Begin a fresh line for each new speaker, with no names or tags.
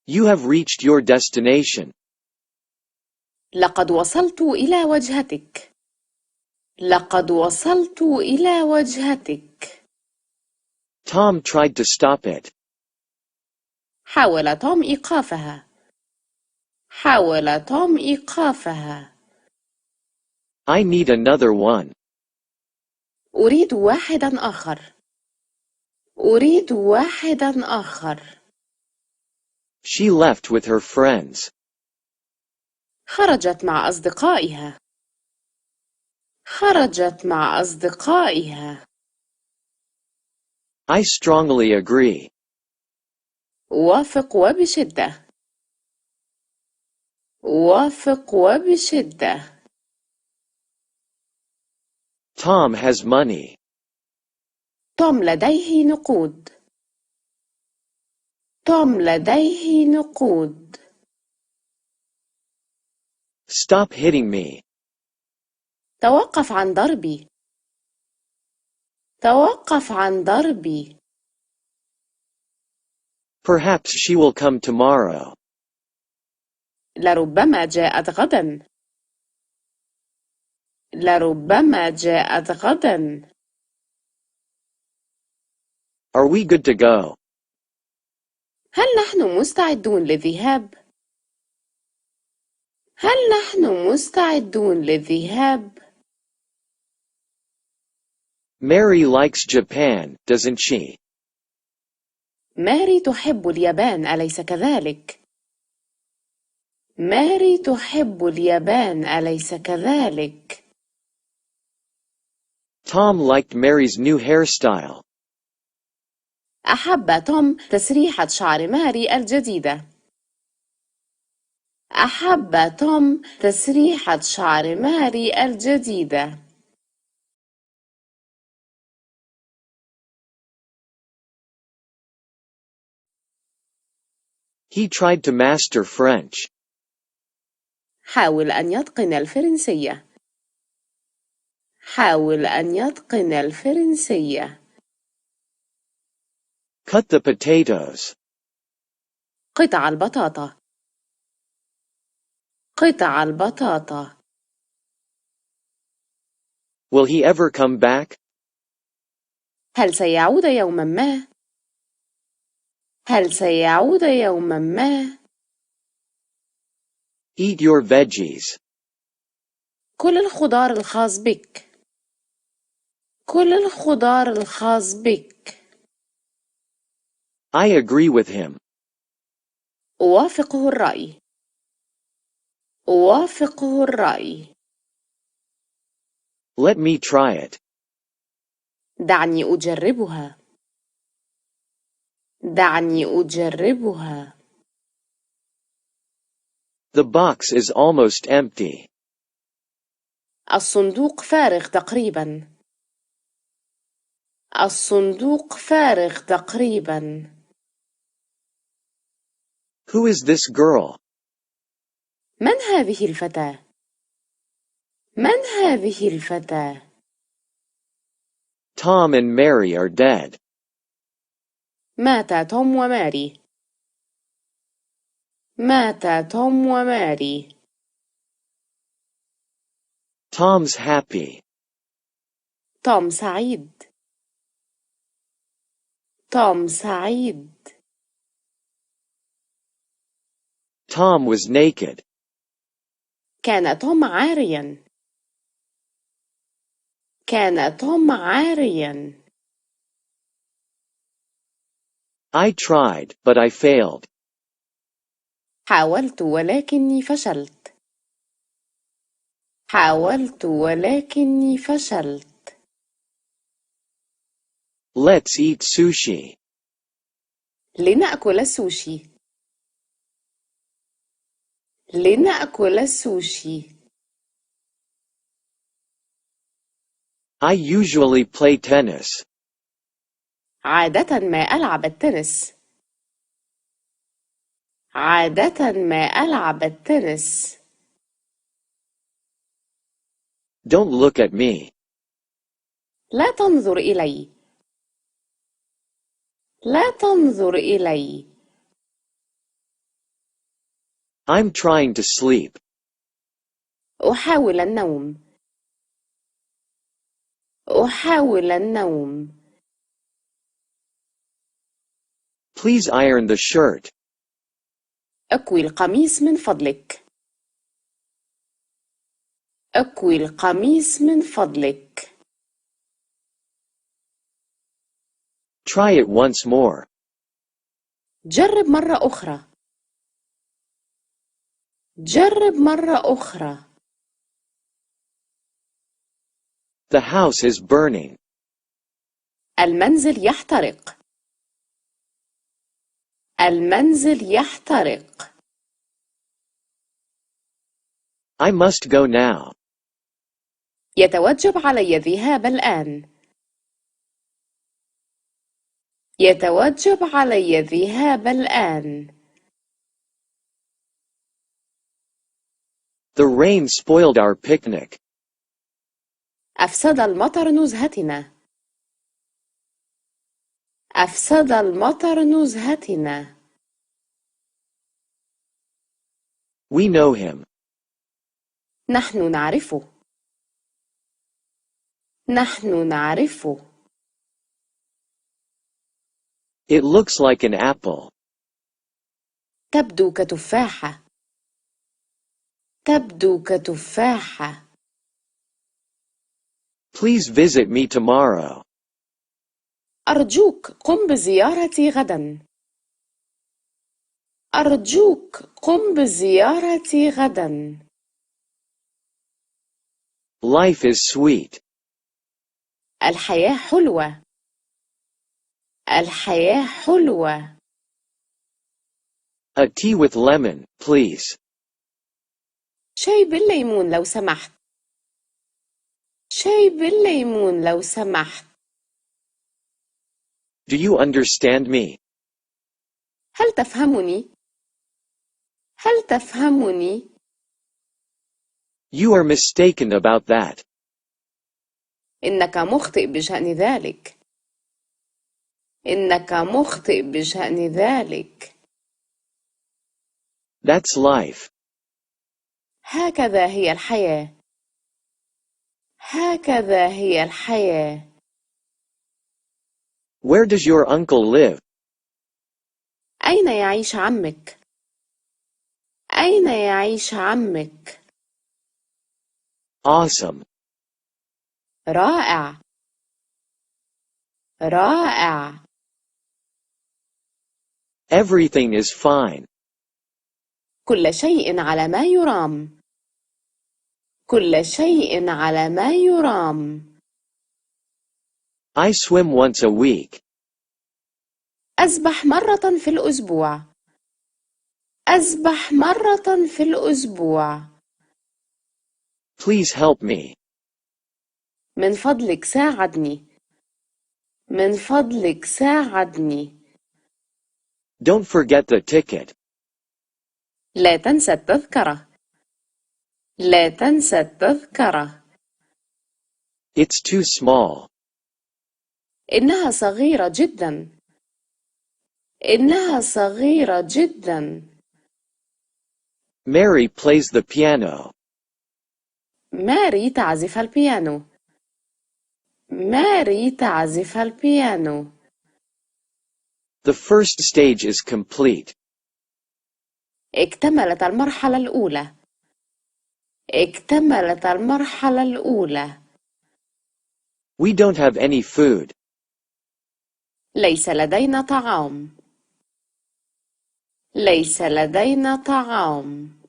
You have reached your destination.
لقد وصلت إلى وجهتك. لقد وصلت إلى وجهتك.
Tom tried to stop it.
حاول توم إيقافها. حاول توم إيقافها.
I need another one.
أريد واحدا آخر. أريد واحدا آخر.
She left with her friends.
خرجت مع أصدقائها. خرجت مع أصدقائها.
I strongly agree.
أوافق وبشدة. أوافق وبشدة.
Tom has money.
توم لديه نقود. توم لديه نقود.
Stop hitting me.
توقف عن ضربي. توقف عن ضربي.
Perhaps she will come tomorrow.
لربما جاءت غدا. لربما جاءت غدا.
Are we good to go?
هل نحن مستعدون للذهاب؟ هل نحن مستعدون للذهاب؟
Mary likes Japan, doesn't she?
ماري تحب اليابان، أليس كذلك؟ ماري تحب اليابان، أليس كذلك؟
Tom liked Mary's new hairstyle.
أحب توم تسريحة شعر ماري الجديدة. أحب توم تسريحة شعر ماري الجديدة.
He tried to master French.
حاول أن يتقن الفرنسية. حاول أن يتقن الفرنسية.
Cut the potatoes.
قطع البطاطا. قطع البطاطا.
Will he ever come back?
هل سيعود يوما ما؟ هل سيعود يوما ما؟
Eat your veggies.
كل الخضار الخاص بك. كل الخضار الخاص بك.
I agree with him.
أوافقه الرأي. أوافقه الرأي.
Let me try it.
دعني أجربها. دعني أجربها.
The box is almost empty.
الصندوق فارغ تقريبا. الصندوق فارغ تقريبا.
Who is this girl?
من هذه الفتاة؟ من هذه الفتاة؟
Tom and Mary are dead.
مات توم وماري. مات توم وماري.
Tom's happy.
توم سعيد. توم سعيد.
Tom was naked.
كان توم عاريا. كان توم عاريا.
I tried, but I failed.
حاولت ولكني فشلت. حاولت ولكني فشلت.
Let's eat sushi.
لنأكل السوشي. لنأكل السوشي.
I usually play tennis.
عادة ما ألعب التنس. عادة ما ألعب التنس.
Don't look at me.
لا تنظر إلي. لا تنظر إلي.
I'm trying to sleep.
أحاول النوم. أحاول النوم.
Please iron the shirt.
أكوي القميص من فضلك. أكوي القميص من فضلك.
Try it once more.
جرب مرة أخرى. جرب مرة أخرى.
The house is burning.
المنزل يحترق. المنزل يحترق.
I must go now.
يتوجب علي الذهاب الآن. يتوجب علي الذهاب الآن.
The rain spoiled our picnic.
أفسد المطر نزهتنا. أفسد المطر نزهتنا.
We know him.
نحن نعرفه. نحن نعرفه.
It looks like an apple.
تبدو كتفاحة. تبدو كتفاحة.
Please visit me tomorrow.
أرجوك قم بزيارتي غدا. أرجوك قم بزيارتي غدا.
Life is sweet.
الحياة حلوة. الحياة حلوة.
A tea with lemon, please.
شاي بالليمون لو سمحت. شاي بالليمون لو سمحت.
Do you understand me?
هل تفهمني؟ هل تفهمني؟
You are mistaken about that.
إنك مخطئ بشأن ذلك. إنك مخطئ بشأن ذلك.
That's life.
هكذا هي الحياة. هكذا هي الحياة.
Where does your uncle live?
أين يعيش عمك؟ أين يعيش عمك؟
Awesome.
رائع. رائع.
Everything is fine.
كل شيء على ما يرام. كل شيء على ما يرام.
I swim once a week.
أسبح مرة في الأسبوع. أسبح مرة في الأسبوع.
Please help me.
من فضلك ساعدني. من فضلك ساعدني.
Don't forget the ticket.
لا تنسى التذكرة. لا تنسى التذكرة.
It's too small.
إنها صغيرة جدا. إنها صغيرة جدا.
Mary plays the piano.
ماري تعزف البيانو. ماري تعزف البيانو.
The first stage is complete.
اكتملت المرحلة الأولى. اكتملت المرحلة الأولى.
We don't have any food.
ليس لدينا طعام. ليس لدينا طعام.